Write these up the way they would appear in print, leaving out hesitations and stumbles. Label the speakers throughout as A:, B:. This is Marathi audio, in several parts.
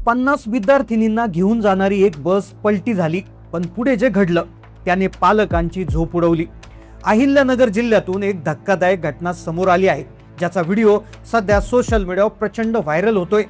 A: 50 विद्यार्थिनींना घेऊन जाणारी एक बस पलटी झाली, पण पुढे जे घडलं त्याने पालकांची झोप उडवली। अहिल्यानगर जिल्ह्यातून एक धक्कादायक घटना समोर आली आहे, ज्याचा व्हिडिओ सध्या सोशल मीडियावर प्रचंड व्हायरल होतोय।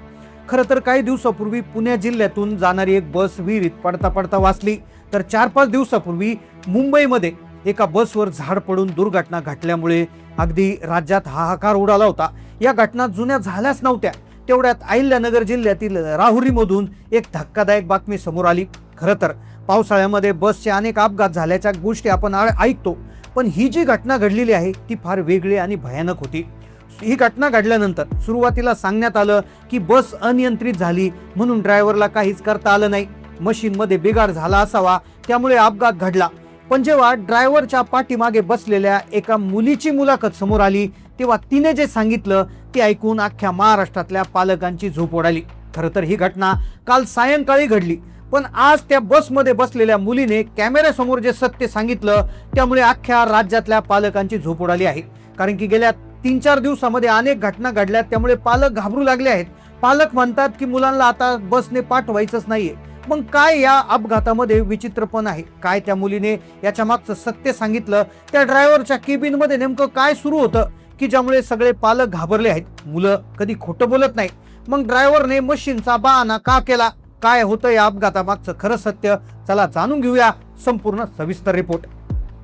A: खरं तर काही दिवसापूर्वी पुणे जिल्ह्यातून जाणारी एक बस विहिरीत पडता पडता वाचली, तर 4-5 दिवसापूर्वी मुंबईमध्ये एका बसवर झाड पडून दुर्घटना घडल्यामुळे अगदी राज्यात हाहाकार उडाला होता। या घटना जुन्या झाल्याच नव्हत्या, तेवढ्यात अहिल्यानगर जिल्ह्यातील राहुरीमधून एक धक्कादायक बातमी समोर आली। खरं तर पावसाळ्यामध्ये बसचे अनेक अपघात झाल्याच्या गोष्टी आपण ऐकतो, पण ही जी घटना घडलेली आहे ती फार वेगळी आणि भयानक होती। ही घटना घडल्यानंतर सुरुवातीला सांगण्यात आलं की बस अनियंत्रित झाली म्हणून ड्रायव्हरला काहीच करता आलं नाही, मशीनमध्ये बिघाड झाला असावा त्यामुळे अपघात घडला। पण जेव्हा ड्रायव्हरच्या पाठीमागे बसलेल्या एका मुलीची मुलाखत समोर आली, तेव्हा तिने जे सांगितलं ते ऐकून अख्ख्या महाराष्ट्रातल्या पालकांची झोप उडाली। खरं तर ही घटना काल सायंकाळी घडली, पण आज त्या बसमध्ये बसलेल्या मुलीने कॅमेऱ्यासमोर जे सत्य सांगितलं त्यामुळे अख्ख्या राज्यातल्या पालकांची झोप उडाली आहे। कारण की गेल्या 3-4 दिवसामध्ये अनेक घटना घडल्या, त्यामुळे पालक घाबरू लागले आहेत। पालक म्हणतात की मुलांना आता बसने पाठवायचंच नाहीये। मग काय या अपघातामध्ये विचित्रपण आहे, काय त्या मुलीने याच्या मागचं सत्य सांगितलं, त्या ड्रायव्हरच्या केबिन मध्ये नेमकं काय सुरू होतं की ज्यामुळे सगळे पालक घाबरले आहेत। मुलं कधी खोटं बोलत नाही, मग ड्रायव्हरने मशीनचा बहाणा का केला, काय होतं या अपघातामागचं खरं सत्य, चला जाणून घेऊया संपूर्ण सविस्तर रिपोर्ट।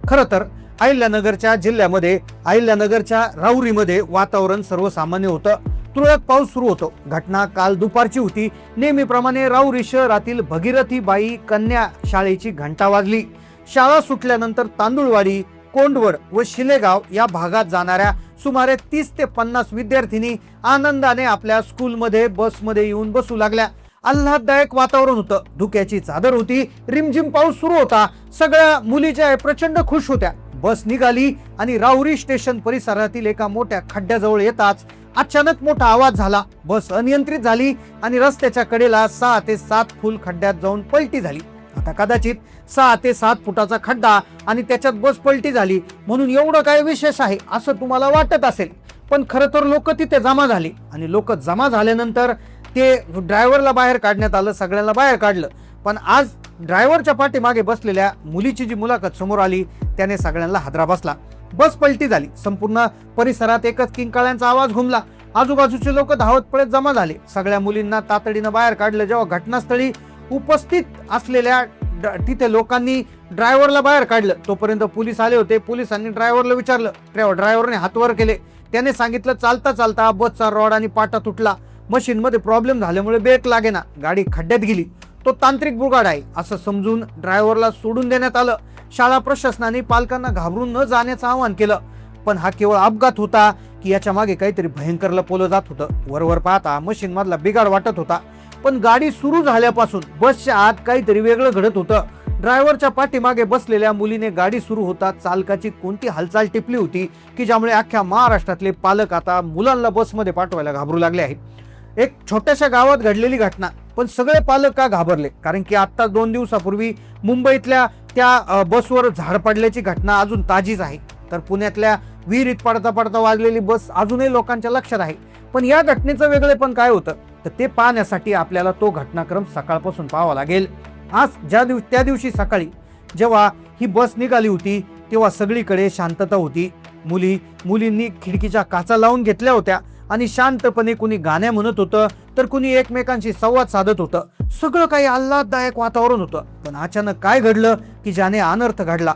A: खरं तर अहिल्यानगरच्या जिल्ह्यामध्ये अहिल्यानगरच्या राहुरीमध्ये वातावरण सर्वसामान्य होतं। तुरळक पाऊस सुरू होतो। घटना काल दुपारची होती। नेहमीप्रमाणे राहुरी शहरातील भगीरथीबाई कन्या शाळेची घंटा वाजली। शाळा सुटल्यानंतर तांदुळवाडी, कोंडवड व शिलेगाव या भागात जाणाऱ्या सुमारे 30 ते 50 विद्यार्थिनी आनंदाने आपल्या स्कूलमध्ये बसमध्ये येऊन बसू लागल्या। आल्हाददायक वातावरण होतं, धुक्याची चादर होती, रिमझिम पाऊस सुरू होता। सगळ्या मुली ज्या प्रचंड खुश होत्या। बस निघाली आणि राहुरी स्टेशन परिसरातील एका मोठ्या खड्ड्याजवळ येताच अचानक मोठा आवाज झाला। बस अनियंत्रित झाली आणि रस्त्याच्या कडेला 6 ते 7 फूट खड्ड्यात जाऊन पलटी झाली। आता कदाचित 6 ते 7 फुटाचा खड्डा आणि त्याच्यात बस पलटी झाली म्हणून एवढं काय विशेष आहे असं तुम्हाला वाटत असेल, पण खरं तर लोक तिथे जमा झाले आणि लोक जमा झाल्यानंतर ते ड्रायव्हरला बाहेर काढण्यात आलं, सगळ्यांना बाहेर काढलं। पण आज ड्रायव्हरच्या पाठीमागे बसलेल्या मुलीची जी मुलाखत समोर आली त्याने सगळ्यांना हादरा बसला। बस पलटी झाली, संपूर्ण परिसरात एकच किंकाळ्यांचा आवाज घुमला। आजूबाजूचे लोक धावत पळत जमा झाले, सगळ्या मुलींना तातडीनं बाहेर काढलं। जेव्हा घटनास्थळी उपस्थित असलेल्या तिथे लोकांनी ड्रायव्हरला बाहेर काढलं, तोपर्यंत पोलीस आले होते। पोलिसांनी ड्रायव्हरला विचारलं, ड्रायव्हरने हात वर केले। त्याने सांगितलं चालता चालता बसचा रॉड आणि पाटा तुटला, मशीन मध्ये प्रॉब्लेम झाल्यामुळे ब्रेक लागेना, गाडी खड्ड्यात गेली, तो तांत्रिक बिघाड आहे असं समजून ड्रायव्हरला सोडून देण्यात आलं। शाळा प्रशासनाने पालकांना घाबरून न जाण्याचं आवाहन केलं, पण हा केवळ अपघात होता की याच्या मागे काहीतरी भयंकर लपवलं जात होतं। वरवर पाहता मशीन मधला बिघाड वाटत होता, पण गाडी सुरू झाल्यापासून बसच्या आत काहीतरी वेगळं घडत होतं। ड्रायव्हरच्या पाठीमागे बसलेल्या मुलीने गाडी सुरू होता चालकाची कोणती हालचाल टिपली होती की ज्यामुळे अख्ख्या महाराष्ट्रातले पालक आता मुलांना बसमध्ये पाठवायला घाबरू लागले आहेत। एक छोट्याशा गावात घडलेली घटना, पण सगळे पालक का घाबरले, कारण की आता 2 दिवसापूर्वी मुंबईतल्या त्या बसवर झाड पडल्याची घटना अजून ताजीच आहे। तर पुण्यातल्या विहिरीत पडता पडता वाजलेली बस अजूनही लोकांच्या लक्षात आहे। पण या घटनेचं वेगळेपण काय होतं तर ते पाहण्यासाठी आपल्याला तो घटनाक्रम सकाळपासून पाहावा लागेल। आज त्या दिवशी सकाळी जेव्हा ही बस निघाली होती तेव्हा सगळीकडे शांतता होती। मुलींनी खिडकीच्या काचा लावून घेतल्या होत्या आणि शांतपणे कुणी गाण्या म्हणत होतं तर कुणी एकमेकांशी संवाद साधत होतं। सगळं काही आल्हाददायक वातावरण होतं। पण अचानक काय घडलं की ज्याने अनर्थ घडला।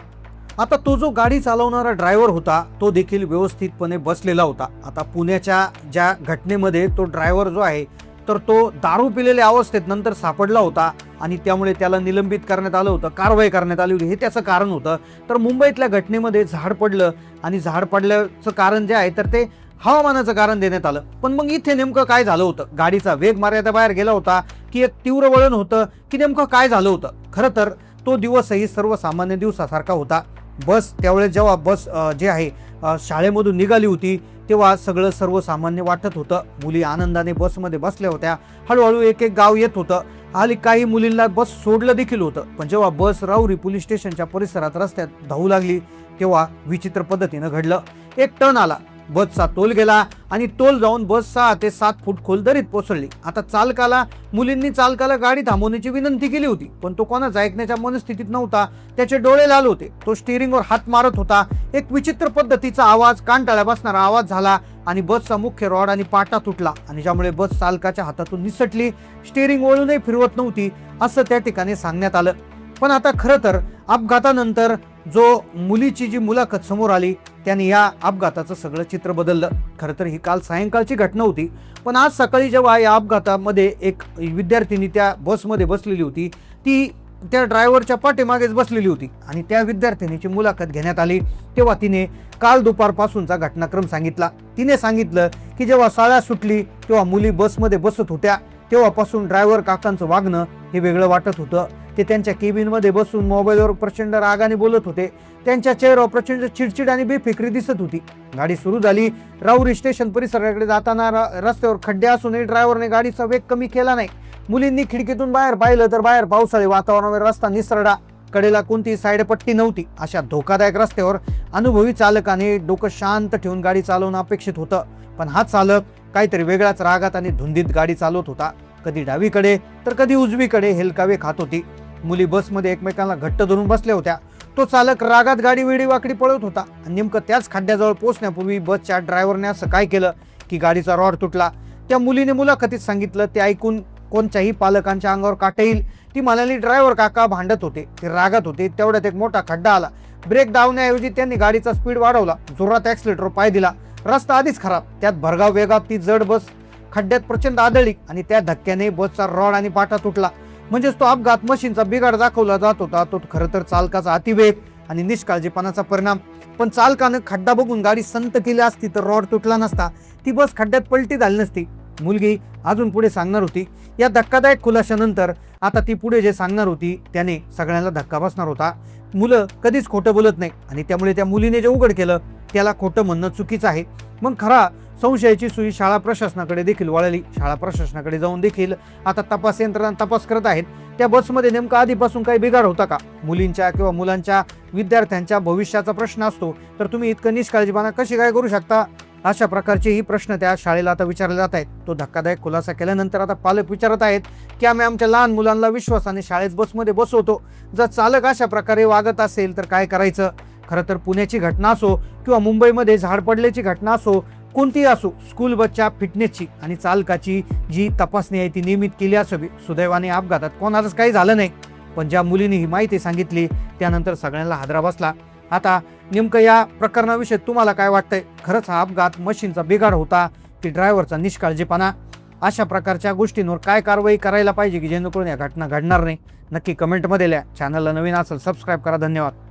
A: आता तो जो गाडी चालवणारा ड्रायव्हर होता तो देखील व्यवस्थितपणे बसलेला होता। आता पुण्याच्या ज्या घटनेमध्ये तो ड्रायव्हर जो आहे तर तो दारू पिलेल्या अवस्थेत नंतर सापडला होता आणि त्यामुळे त्याला निलंबित करण्यात आलं होतं, कारवाई करण्यात आली होती। हे त्याचं कारण होतं। तर मुंबईतल्या घटनेमध्ये झाड पडलं आणि झाड पडल्याचं कारण जे आहे तर ते हवामानाचं कारण देण्यात आलं। पण मग इथे नेमकं काय झालं होतं, गाडीचा वेग मर्यादेबाहेर गेला होता की एक तीव्र वळण होतं की नेमकं काय झालं होतं। खरं तर तो दिवसही सर्वसामान्य दिवसासारखा होता। बस त्यावेळेस जेव्हा बस जे आहे शाळेमधून निघाली होती तेव्हा सगळं सर्वसामान्य वाटत होतं। मुली आनंदाने बसमध्ये बसल्या होत्या। हळूहळू एक एक गाव येत होतं आणि काही मुलींना बस सोडलं देखील होतं। पण जेव्हा बस राहुरी पोलीस स्टेशनच्या परिसरात रस्त्यात धावू लागली तेव्हा विचित्र पद्धतीनं घडलं। एक टर्न आला बसचा तोल गेला आणि तोल जाऊन बस 6 ते 7 फूट खोल दरीत कोसळली. आता मुलींनी चालकाला गाडी थांबवण्याची विनंती केली होती, पण तो कोणाचा ऐकण्याच्या मनस्थितीत नव्हता. त्याचे डोळे लाल होते. तो स्टिअरिंगवर हात मारत होता. एक विचित्र पद्धतीचा आवाज, कानटाळ्या बसणारा आवाज झाला आणि बसचा मुख्य रॉड आणि पाटा तुटला आणि ज्यामुळे बस चालकाच्या हातातून निसटली. स्टिअरिंग वळूनही फिरवत नव्हती असं त्या ठिकाणी सांगण्यात आलं. पण आता खरं तर अपघातानंतर जो मुलीची जी मुलाखत समोर आली त्याने या अपघाताचं सगळं चित्र बदललं. खरं तर ही काल सायंकाळची घटना होती, पण आज सकाळी जेव्हा या अपघातामध्ये एक विद्यार्थिनी त्या बसमध्ये बसलेली होती, ती त्या ड्रायव्हरच्या पाठीमागेच बसलेली होती आणि त्या विद्यार्थिनीची मुलाखत घेण्यात आली. तेव्हा तिने काल दुपारपासूनचा घटनाक्रम सांगितला. तिने सांगितलं की जेव्हा शाळा सुटली तेव्हा मुली बसमध्ये बसत होत्या. तेव्हापासून ड्रायव्हर काकांचं वागणं हे वेगळं वाटत होतं. ते त्यांच्या केबिनमध्ये बसून मोबाईलवर प्रचंड रागाने बोलत होते. त्यांच्या चेहऱ्यावर प्रचंड चिडचिड आणि बेफिक्री दिसत होती. गाडी सुरू झाली. राऊरी स्टेशन परिसराकडे जाताना रस्त्यावर खड्डे असूनही ड्रायव्हरने गाडीचा वेग कमी केला नाही. मुलींनी खिडकीतून बाहेर पाहिलं तर बाहेर पावसाळी वातावरणावर रस्ता निसरडा, कडेला कोणतीही साईडपट्टी नव्हती. अशा धोकादायक रस्त्यावर अनुभवी चालकाने डोकं शांत ठेवून गाडी चालवणं अपेक्षित होतं, पण हा चालक काहीतरी वेगळ्याच रागात आणि धुंदीत गाडी चालवत होता. कधी डावीकडे तर कधी उजवीकडे हेलकावे खात होती. मुली बसमध्ये एकमेकांना घट्ट धरून बसल्या होत्या. तो चालक रागात गाडी वेडी वाकडी पळत होता. नेमकं त्याच खड्ड्याजवळ पोहोचण्यापूर्वी बसच्या ड्रायव्हरने असं काय केलं की गाडीचा रॉड तुटला. त्या मुलीने मुलाखतीत सांगितलं. ते ऐकून कोणत्याही पालकांच्या अंगावर काटा येईल. ती म्हणाली, ड्रायव्हर काका भांडत होते, ते रागात होते. तेवढ्यात एक मोठा खड्डा आला. ब्रेक दाबण्याऐवजी त्यांनी गाडीचा स्पीड वाढवला, जोरात ॲक्सिलेटरवर पाय दिला. रस्ता आधीच खराब, त्यात भरधाव वेगात ती जड बस खड्ड्यात प्रचंड आदळली आणि त्या धक्क्याने बसचा रॉड आणि पाटा तुटला. म्हणजेच तो अपघात मशीनचा बिघाड दाखवला जात होता. तो खरं तर चालकाचा अतिवेग आणि निष्काळजीपणाचा परिणाम. पण चालकानं खड्डा बघून गाडी संत केली असती तर रॉड तुटला नसता, ती बस खड्ड्यात पलटी झाली नसती. मुलगी अजून पुढे सांगणार होती. या धक्कादायक खुलाशानंतर आता ती पुढे जे सांगणार होती त्याने सगळ्यांना धक्का बसणार होता. मुलं कधीच खोटं बोलत नाही आणि त्यामुळे त्या मुलीने जे उघड केलं त्याला खोटं म्हणणं चुकीचं आहे. मग खरा संशयाची सुई शाळा प्रशासनाकडे देखील वळली. शाळा प्रशासनाकडे जाऊन देखील आता तपास यंत्रणा तपास करत आहेत. त्या बसमध्ये नेमका आधीपासून काही बिघाड होता का? मुलींच्या किंवा मुलांच्या विद्यार्थ्यांच्या भविष्याचा प्रश्न असतो, तर तुम्ही इतकं निष्काळजीपणा कशी काय करू शकता? अशा प्रकारचे ही प्रश्न त्या शाळेला आता विचारले जात आहेत. तो धक्कादायक खुलासा केल्यानंतर आता पालक विचारत आहेत की आम्ही आमच्या लहान मुलांना विश्वासाने शाळेत बसमध्ये बसवतो, जर चालक अशा प्रकारे वागत असेल तर काय करायचं? खरं तर पुण्याची घटना असो किंवा मुंबईमध्ये झाड पडल्याची घटना असो, कोणतीही असो, स्कूल बसच्या फिटनेसची आणि चालकाची जी तपासणी आहे ती नियमित केली असावी. सुदैवाने अपघातात कोणाचंच काही झालं नाही, पण ज्या मुलीने ही माहिती सांगितली त्यानंतर सगळ्यांना हादरा बसला. आता नेमकं या प्रकरणाविषयी तुम्हाला काय वाटतंय? खरंच हा अपघात मशीनचा बिघाड होता की ड्रायव्हरचा निष्काळजीपणा? अशा प्रकारच्या गोष्टींवर काय कारवाई करायला पाहिजे की जेणेकरून या घटना घडणार नाही? नक्की कमेंटमध्ये लिहा. चॅनलला नवीन असेल सबस्क्राईब करा. धन्यवाद.